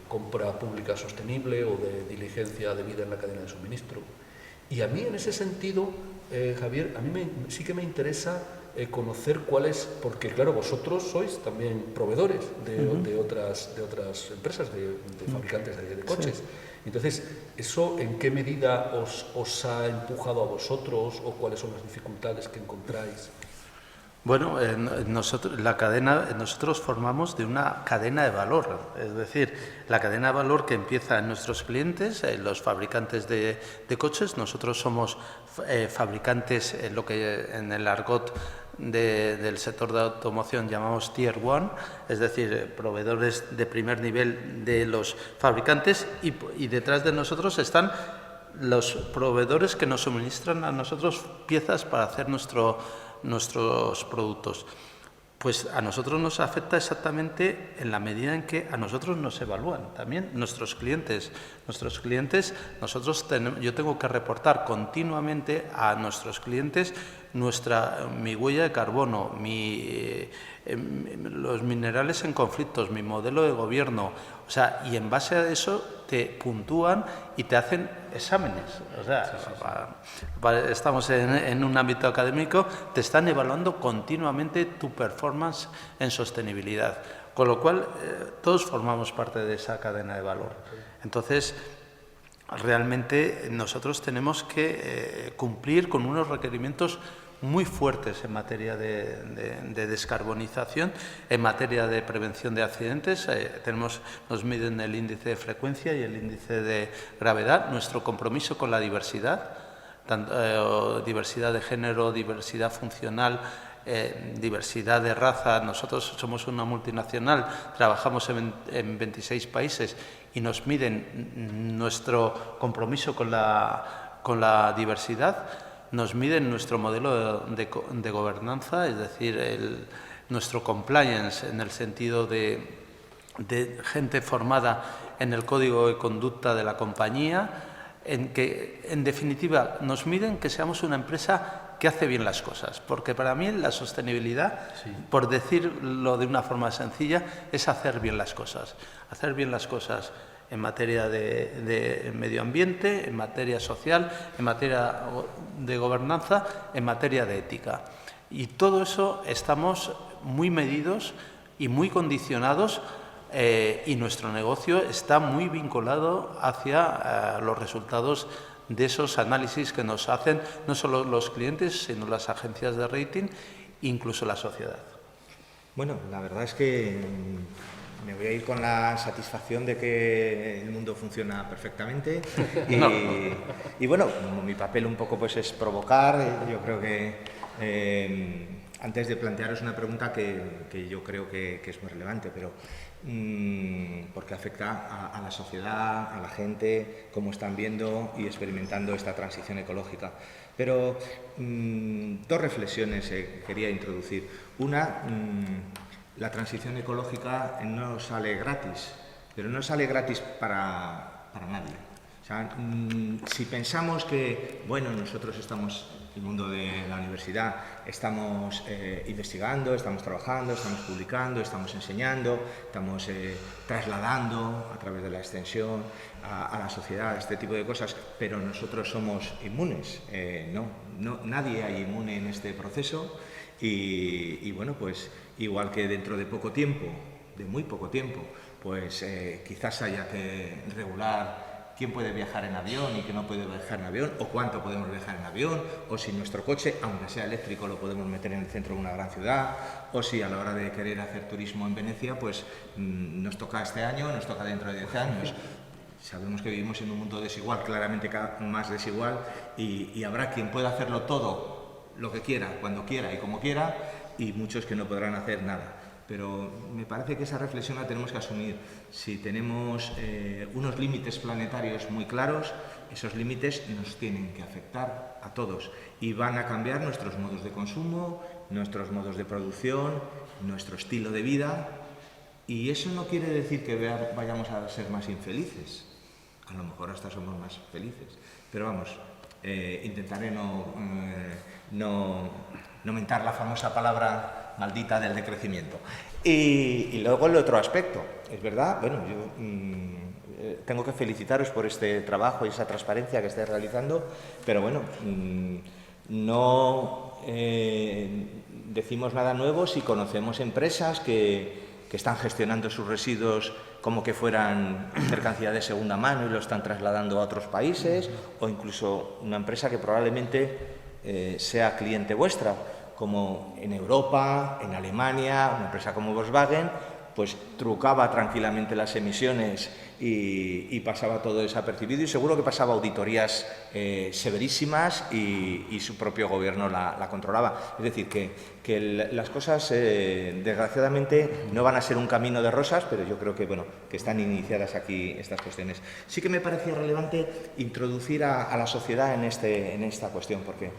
compra pública sostenible o de diligencia debida en la cadena de suministro. Y a mí en ese sentido, Javier, a mí sí que me interesa conocer cuáles, porque claro, vosotros sois también proveedores de otras empresas, de fabricantes de coches. Sí. Entonces, ¿eso en qué medida os ha empujado a vosotros o cuáles son las dificultades que encontráis? Bueno, nosotros formamos de una cadena de valor, es decir, la cadena de valor que empieza en nuestros clientes, los fabricantes de coches. Nosotros somos fabricantes, lo que en el argot del sector de automoción llamamos Tier 1, es decir, proveedores de primer nivel de los fabricantes, y detrás de nosotros están los proveedores que nos suministran a nosotros piezas para hacer nuestros productos. Pues a nosotros nos afecta exactamente en la medida en que a nosotros nos evalúan también nuestros clientes. Yo tengo que reportar continuamente a nuestros clientes mi huella de carbono, los minerales en conflictos, mi modelo de gobierno, o sea, y en base a eso te puntúan y te hacen exámenes. O sea, estamos en un ámbito académico, te están evaluando continuamente tu performance en sostenibilidad, con lo cual todos formamos parte de esa cadena de valor. Entonces, realmente nosotros tenemos que cumplir con unos requerimientos muy fuertes en materia de descarbonización, en materia de prevención de accidentes. Nos miden el índice de frecuencia y el índice de gravedad, nuestro compromiso con la diversidad, tanto diversidad de género, diversidad funcional, diversidad de raza. Nosotros somos una multinacional, trabajamos en 26 países y nos miden nuestro compromiso con la diversidad. Nos miden nuestro modelo de gobernanza, es decir, nuestro compliance en el sentido de gente formada en el código de conducta de la compañía, en que, en definitiva, nos miden que seamos una empresa que hace bien las cosas, porque para mí la sostenibilidad, sí, por decirlo de una forma sencilla, es hacer bien las cosas. Hacer bien las cosas en materia de medio ambiente, en materia social, en materia de gobernanza, en materia de ética. Y todo eso estamos muy medidos y muy condicionados, y nuestro negocio está muy vinculado hacia los resultados de esos análisis que nos hacen no solo los clientes, sino las agencias de rating, incluso la sociedad. Bueno, la verdad es que me voy a ir con la satisfacción de que el mundo funciona perfectamente y bueno, como mi papel un poco pues es provocar. Yo creo que antes de plantearos una pregunta que yo creo que es muy relevante, pero porque afecta a la sociedad, a la gente, cómo están viendo y experimentando esta transición ecológica. Pero dos reflexiones quería introducir. Una, la transición ecológica no sale gratis, pero no sale gratis para nadie. O sea, si pensamos que, bueno, nosotros estamos, el mundo de la universidad, estamos investigando, estamos trabajando, estamos publicando, estamos enseñando, estamos trasladando a través de la extensión a la sociedad este tipo de cosas, pero nosotros somos inmunes. No, nadie hay inmune en este proceso y bueno, pues igual que dentro de poco tiempo, de muy poco tiempo, pues quizás haya que regular quién puede viajar en avión y quién no puede viajar en avión, o cuánto podemos viajar en avión, o si nuestro coche, aunque sea eléctrico, lo podemos meter en el centro de una gran ciudad, o si a la hora de querer hacer turismo en Venecia, pues nos toca este año, nos toca dentro de 10 años. Sabemos que vivimos en un mundo desigual, claramente cada más desigual, y habrá quien pueda hacerlo todo, lo que quiera, cuando quiera y como quiera, y muchos que no podrán hacer nada. Pero me parece que esa reflexión la tenemos que asumir. Si tenemos unos límites planetarios muy claros, esos límites nos tienen que afectar a todos y van a cambiar nuestros modos de consumo, nuestros modos de producción, nuestro estilo de vida, y eso no quiere decir que vayamos a ser más infelices. A lo mejor hasta somos más felices, pero vamos, intentaré no mentar la famosa palabra maldita del decrecimiento. Y luego el otro aspecto, es verdad, bueno, yo tengo que felicitaros por este trabajo y esa transparencia que estáis realizando, pero bueno, no decimos nada nuevo si conocemos empresas que están gestionando sus residuos como que fueran mercancía de segunda mano y lo están trasladando a otros países, o incluso una empresa que probablemente sea cliente vuestra, como en Europa, en Alemania, una empresa como Volkswagen, pues trucaba tranquilamente las emisiones y pasaba todo desapercibido, y seguro que pasaba auditorías severísimas y su propio gobierno la controlaba. Es decir, que las cosas desgraciadamente no van a ser un camino de rosas, pero yo creo que, bueno, que están iniciadas aquí estas cuestiones. Sí que me parecía relevante introducir a la sociedad en esta cuestión, porque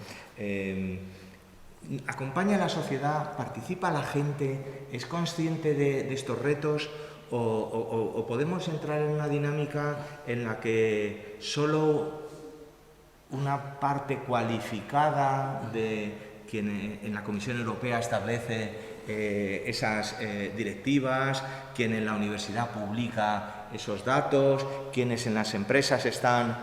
acompaña a la sociedad, participa la gente, es consciente de estos retos, o podemos entrar en una dinámica en la que solo una parte cualificada de quien en la Comisión Europea establece esas directivas, quien en la universidad publica esos datos, quienes en las empresas están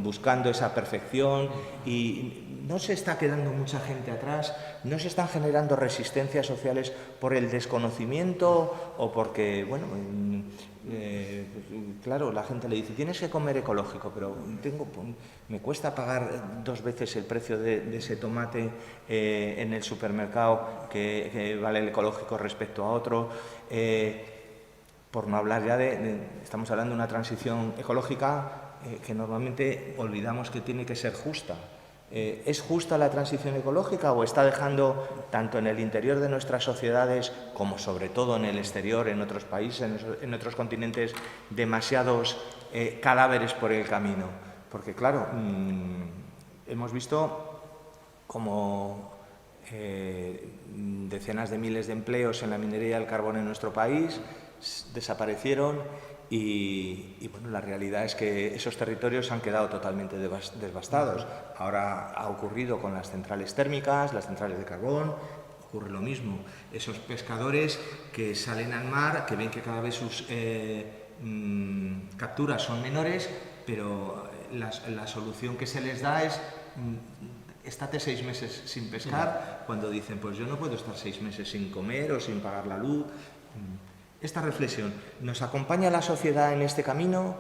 buscando esa perfección, y no se está quedando mucha gente atrás, no se están generando resistencias sociales por el desconocimiento o porque, bueno, claro, la gente le dice, tienes que comer ecológico, pero me cuesta pagar 2 veces el precio de ese tomate en el supermercado que vale el ecológico respecto a otro. Por no hablar ya estamos hablando de una transición ecológica que normalmente olvidamos que tiene que ser justa. ¿Es justa la transición ecológica o está dejando, tanto en el interior de nuestras sociedades como sobre todo en el exterior, en otros países, en otros continentes, demasiados cadáveres por el camino? Porque claro, hemos visto como decenas de miles de empleos en la minería del carbón en nuestro país desaparecieron y bueno, la realidad es que esos territorios han quedado totalmente devastados. Ahora ha ocurrido con las centrales térmicas, las centrales de carbón, ocurre lo mismo. Esos pescadores que salen al mar, que ven que cada vez sus capturas son menores, pero la solución que se les da es estate 6 meses sin pescar, cuando dicen, pues yo no puedo estar 6 meses sin comer o sin pagar la luz. Esta reflexión, ¿nos acompaña la sociedad en este camino?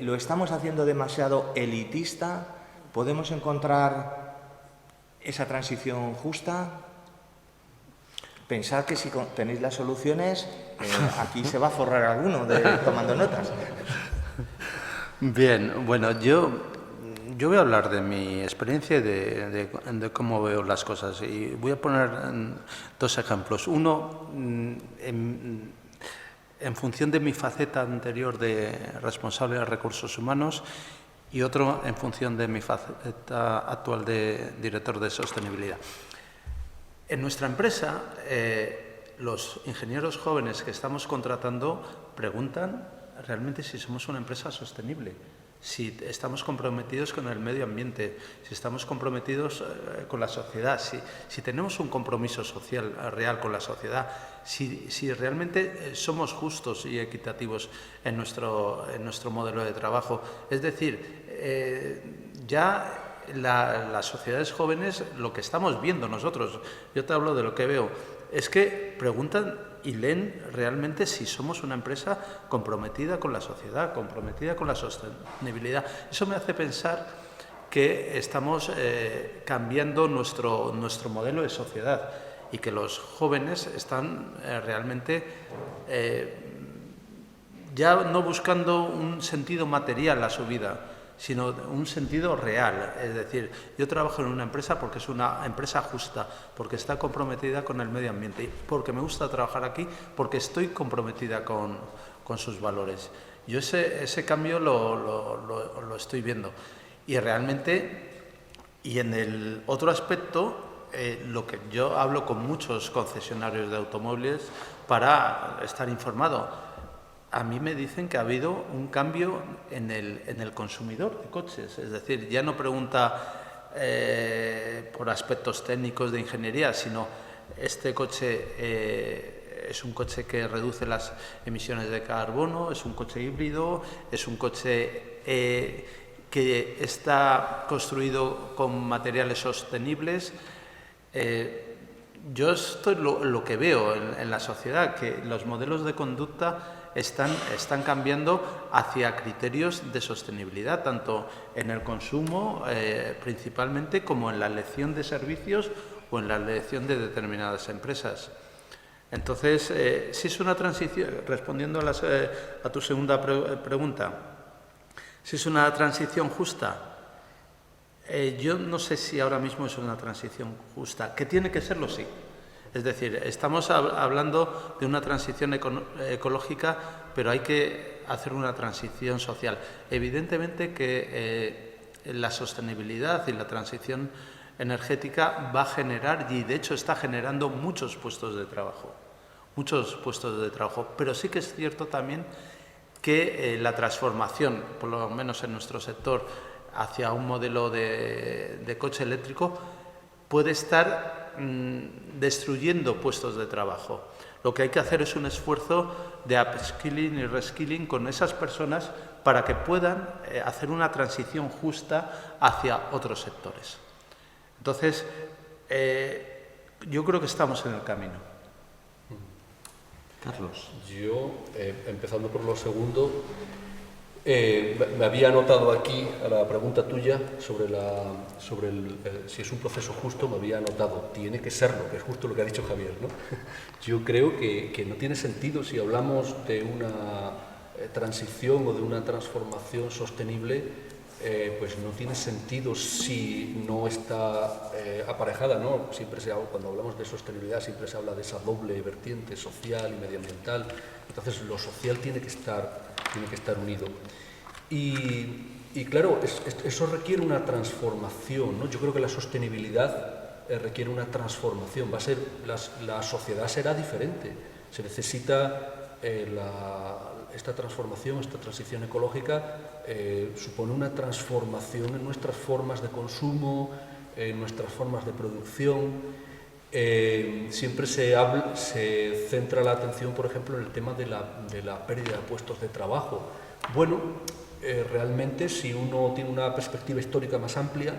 ¿Lo estamos haciendo demasiado elitista? ¿Podemos encontrar esa transición justa? Pensad que si tenéis las soluciones, aquí se va a forrar alguno tomando notas. Bien, bueno, yo voy a hablar de mi experiencia y de cómo veo las cosas. Y voy a poner 2 ejemplos. Uno, en función de mi faceta anterior de responsable de recursos humanos y otro en función de mi faceta actual de director de sostenibilidad. En nuestra empresa, los ingenieros jóvenes que estamos contratando preguntan realmente si somos una empresa sostenible, si estamos comprometidos con el medio ambiente, si estamos comprometidos con la sociedad, si tenemos un compromiso social real con la sociedad, si realmente somos justos y equitativos en nuestro modelo de trabajo. Es decir, ya las sociedades jóvenes, lo que estamos viendo nosotros, yo te hablo de lo que veo, es que preguntan y leen realmente si somos una empresa comprometida con la sociedad, comprometida con la sostenibilidad. Eso me hace pensar que estamos cambiando nuestro modelo de sociedad y que los jóvenes están realmente ya no buscando un sentido material a su vida, sino un sentido real. Es decir, yo trabajo en una empresa porque es una empresa justa, porque está comprometida con el medio ambiente, porque me gusta trabajar aquí, porque estoy comprometida con sus valores. Yo ese cambio lo estoy viendo. Y realmente, y en el otro aspecto, lo que yo hablo con muchos concesionarios de automóviles para estar informado, a mí me dicen que ha habido un cambio en el consumidor de coches. Es decir, ya no pregunta por aspectos técnicos de ingeniería, sino este coche es un coche que reduce las emisiones de carbono, es un coche híbrido, es un coche que está construido con materiales sostenibles. Yo esto es lo que veo en la sociedad, que los modelos de conducta están cambiando hacia criterios de sostenibilidad, tanto en el consumo principalmente, como en la elección de servicios o en la elección de determinadas empresas. Entonces, si es una transición, respondiendo a tu segunda pregunta, si es una transición justa, yo no sé si ahora mismo es una transición justa, que tiene que serlo, sí. Es decir, estamos hablando de una transición ecológica, pero hay que hacer una transición social. Evidentemente que la sostenibilidad y la transición energética va a generar, y de hecho está generando, muchos puestos de trabajo. Pero sí que es cierto también que la transformación, por lo menos en nuestro sector, hacia un modelo de coche eléctrico puede estar destruyendo puestos de trabajo. Lo que hay que hacer es un esfuerzo de upskilling y reskilling con esas personas para que puedan hacer una transición justa hacia otros sectores. Entonces, yo creo que estamos en el camino. Carlos. Yo, empezando por lo segundo, me había anotado aquí a la pregunta tuya sobre si es un proceso justo, me había anotado, tiene que serlo, que es justo lo que ha dicho Javier, ¿no? Yo creo que no tiene sentido, si hablamos de una transición o de una transformación sostenible, pues no tiene sentido si no está aparejada, ¿no? Cuando hablamos de sostenibilidad siempre se habla de esa doble vertiente social y medioambiental. Entonces lo social tiene que estar unido. Y claro, eso requiere una transformación, ¿no? Yo creo que la sostenibilidad requiere una transformación. La sociedad será diferente. Se necesita esta transformación, esta transición ecológica supone una transformación en nuestras formas de consumo, en nuestras formas de producción. Siempre se centra la atención, por ejemplo, en el tema de la pérdida de puestos de trabajo. Bueno, realmente, si uno tiene una perspectiva histórica más amplia,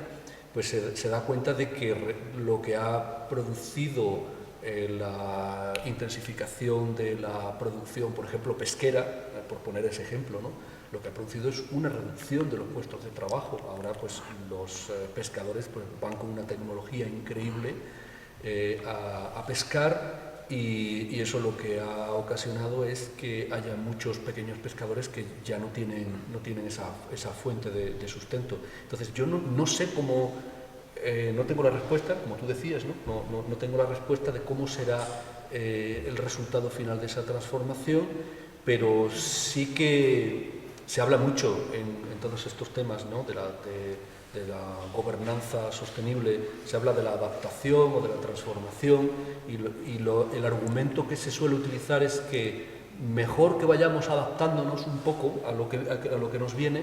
pues se da cuenta de que lo que ha producido la intensificación de la producción, por ejemplo, pesquera, por poner ese ejemplo, ¿no? Lo que ha producido es una reducción de los puestos de trabajo. Ahora, pues, los pescadores pues, van con una tecnología increíble a pescar y eso lo que ha ocasionado es que haya muchos pequeños pescadores que ya no tienen esa fuente de sustento. Entonces yo no sé cómo, no tengo la respuesta, como tú decías, no tengo la respuesta de cómo será el resultado final de esa transformación, pero sí que se habla mucho en todos estos temas, ¿no? de la gobernanza sostenible, se habla de la adaptación o de la transformación, y el argumento que se suele utilizar es que mejor que vayamos adaptándonos un poco a lo que nos viene,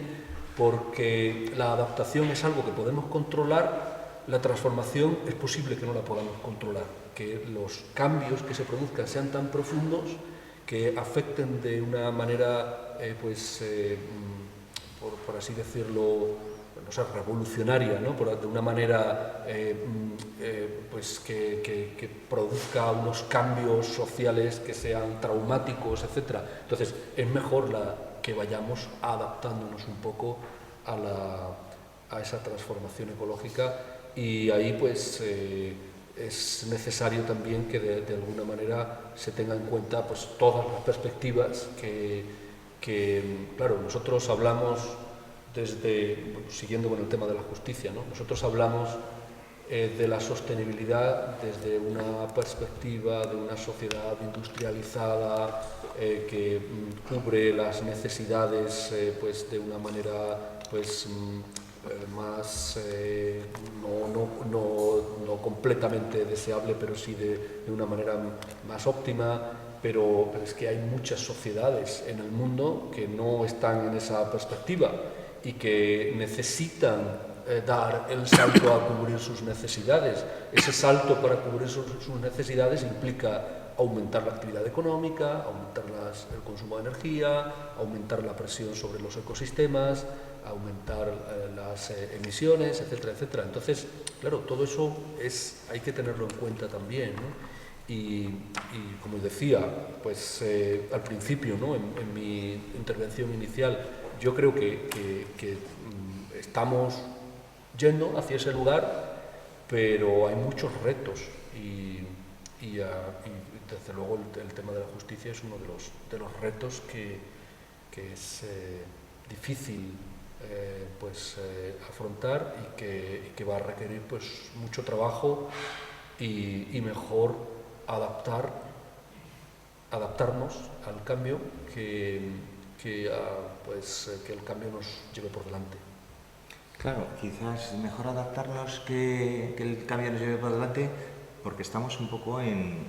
porque la adaptación es algo que podemos controlar, la transformación es posible que no la podamos controlar, que los cambios que se produzcan sean tan profundos que afecten de una manera, por así decirlo, no sé, revolucionaria, ¿no? De una manera pues que produzca unos cambios sociales que sean traumáticos, etc. Entonces, es mejor que vayamos adaptándonos un poco a esa transformación ecológica, y ahí pues es necesario también que de alguna manera se tenga en cuenta pues todas las perspectivas que claro, nosotros hablamos siguiendo con el tema de la justicia, ¿no? Nosotros hablamos de la sostenibilidad desde una perspectiva de una sociedad industrializada que cubre las necesidades pues de una manera pues más no completamente deseable, pero sí de una manera más óptima. Pero es que hay muchas sociedades en el mundo que no están en esa perspectiva y que necesitan dar el salto a cubrir sus necesidades. Ese salto para cubrir sus necesidades implica aumentar la actividad económica, aumentar el consumo de energía, aumentar la presión sobre los ecosistemas, aumentar las emisiones, etcétera, etcétera. Entonces, claro, todo eso hay que tenerlo en cuenta también, ¿no? Y como decía, pues al principio, ¿no? en mi intervención inicial, yo creo que estamos yendo hacia ese lugar, pero hay muchos retos y desde luego el tema de la justicia es uno de los retos que es difícil afrontar y que va a requerir pues mucho trabajo y mejor adaptarnos al cambio que el cambio nos lleve por delante. Claro, quizás mejor adaptarnos que el cambio nos lleve por delante, porque estamos un poco en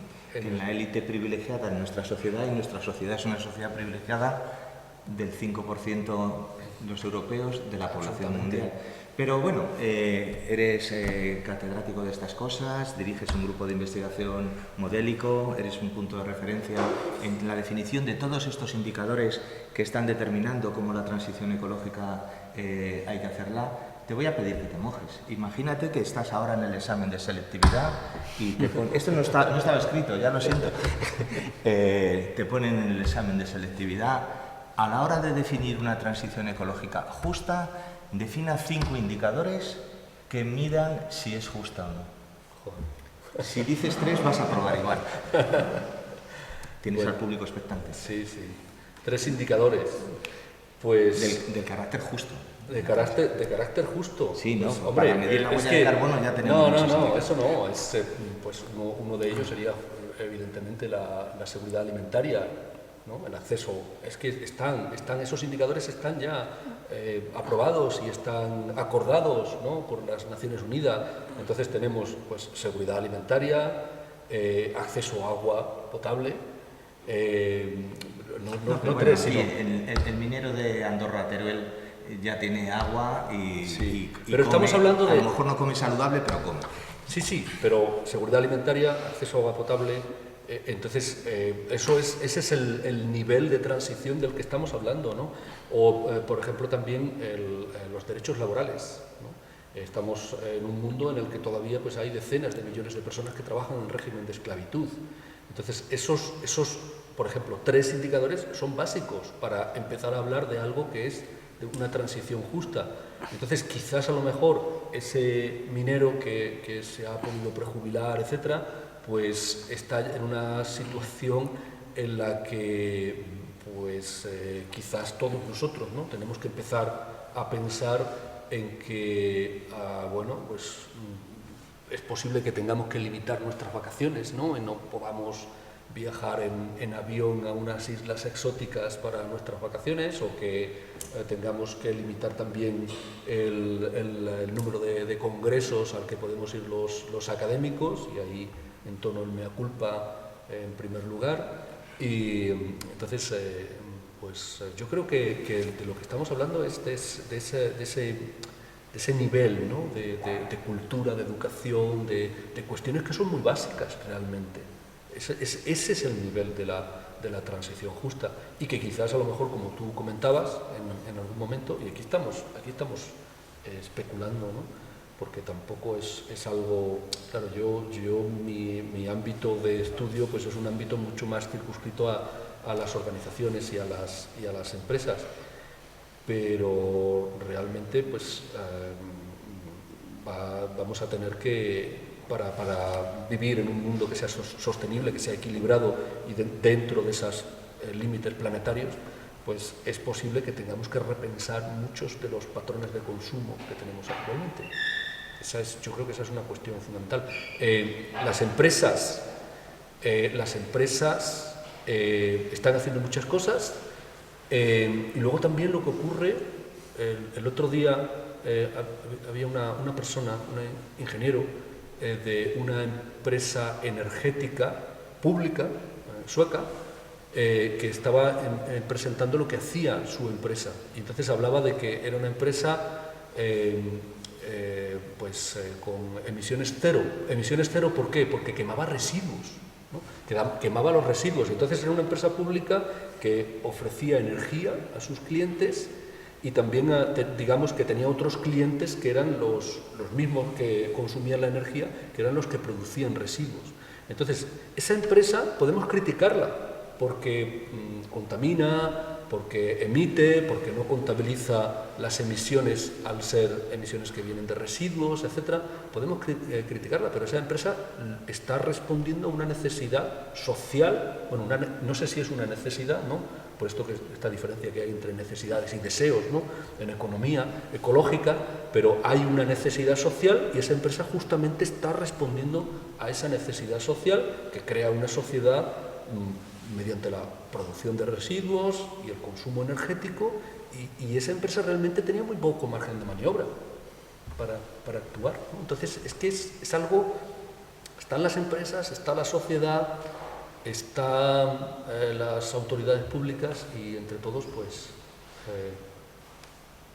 la élite privilegiada en nuestra sociedad, y nuestra sociedad es una sociedad privilegiada del 5% los europeos de la población mundial. Pero bueno, eres catedrático de estas cosas, diriges un grupo de investigación modélico, eres un punto de referencia en la definición de todos estos indicadores que están determinando cómo la transición ecológica hay que hacerla. Te voy a pedir que te mojes. Imagínate que estás ahora en el examen de selectividad y esto no estaba escrito, ya lo siento. Te ponen en el examen de selectividad. A la hora de definir una transición ecológica justa, defina 5 indicadores que midan si es justa o no. Si dices 3, vas a aprobar igual. Tienes al público expectante. Sí. 3 indicadores. Pues del carácter justo. De carácter justo. Sí, ¿no? Pues, hombre, para medir la huella de carbono ya tenemos No, eso no. Pues uno de ellos sería evidentemente la seguridad alimentaria, ¿no? El acceso. Es que esos indicadores están ya aprobados y están acordados, ¿no? Por las Naciones Unidas. Entonces tenemos pues seguridad alimentaria, acceso a agua potable. El minero de Andorra, Teruel, ya tiene agua y pero come. Estamos hablando de... A lo mejor no come saludable, pero come. Sí, pero seguridad alimentaria, acceso a agua potable. Entonces, ese es el nivel de transición del que estamos hablando, ¿no? O, por ejemplo, también los derechos laborales, ¿no? Estamos en un mundo en el que todavía pues, hay decenas de millones de personas que trabajan en régimen de esclavitud. Entonces, esos, por ejemplo, 3 indicadores son básicos para empezar a hablar de algo que es de una transición justa. Entonces, quizás a lo mejor ese minero que se ha podido prejubilar, etcétera, pues está en una situación en la que pues quizás todos nosotros, ¿no? Tenemos que empezar a pensar en que pues es posible que tengamos que limitar nuestras vacaciones, ¿no? Y no podamos viajar en avión a unas islas exóticas para nuestras vacaciones, o que tengamos que limitar también el número de congresos al que podemos ir los académicos, y ahí entono el mea culpa en primer lugar. Y entonces, pues yo creo que de lo que estamos hablando es de ese nivel, ¿no?, de cultura, de educación, de cuestiones que son muy básicas realmente. Ese es el nivel de la transición justa, y que quizás a lo mejor, como tú comentabas en algún momento, y aquí estamos especulando, ¿no?, porque tampoco es algo, claro, mi ámbito de estudio pues es un ámbito mucho más circunscrito a las organizaciones y a las empresas, pero realmente pues vamos a tener que, para vivir en un mundo que sea sostenible, que sea equilibrado y dentro de esos límites planetarios, pues es posible que tengamos que repensar muchos de los patrones de consumo que tenemos actualmente. Yo creo que esa es una cuestión fundamental. Las empresas están haciendo muchas cosas, y luego también lo que ocurre, el otro día había una persona, un ingeniero de una empresa energética pública sueca, que estaba presentando lo que hacía su empresa, y entonces hablaba de que era una empresa con emisiones cero. ¿Emisiones cero por qué? Porque quemaba residuos, ¿no? Quemaba los residuos. Entonces era una empresa pública que ofrecía energía a sus clientes, y también, digamos, que tenía otros clientes que eran los mismos que consumían la energía, que eran los que producían residuos. Entonces, esa empresa podemos criticarla porque contamina, porque emite, porque no contabiliza las emisiones al ser emisiones que vienen de residuos, etc. Podemos criticarla, pero esa empresa está respondiendo a una necesidad social, bueno, no sé si es una necesidad, ¿no?, por esta diferencia que hay entre necesidades y deseos, ¿no?, en economía ecológica, pero hay una necesidad social, y esa empresa justamente está respondiendo a esa necesidad social, que crea una sociedad mediante la producción de residuos y el consumo energético, y esa empresa realmente tenía muy poco margen de maniobra para actuar, ¿no? Entonces, es que es algo, están las empresas, está la sociedad, están las autoridades públicas, y entre todos pues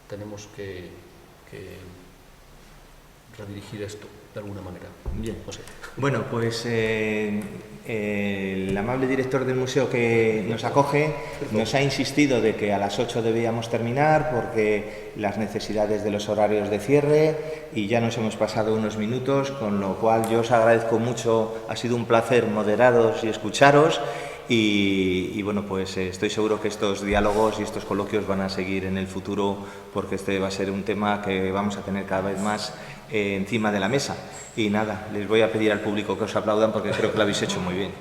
tenemos que redirigir esto de alguna manera. Bien. No sé. Bueno, pues el amable director del museo que nos acoge nos ha insistido de que a las 8 debíamos terminar porque las necesidades de los horarios de cierre, y ya nos hemos pasado unos minutos, con lo cual yo os agradezco mucho, ha sido un placer moderaros y escucharos, y bueno, pues estoy seguro que estos diálogos y estos coloquios van a seguir en el futuro, porque este va a ser un tema que vamos a tener cada vez más encima de la mesa. Y nada, les voy a pedir al público que os aplaudan porque creo que lo habéis hecho muy bien.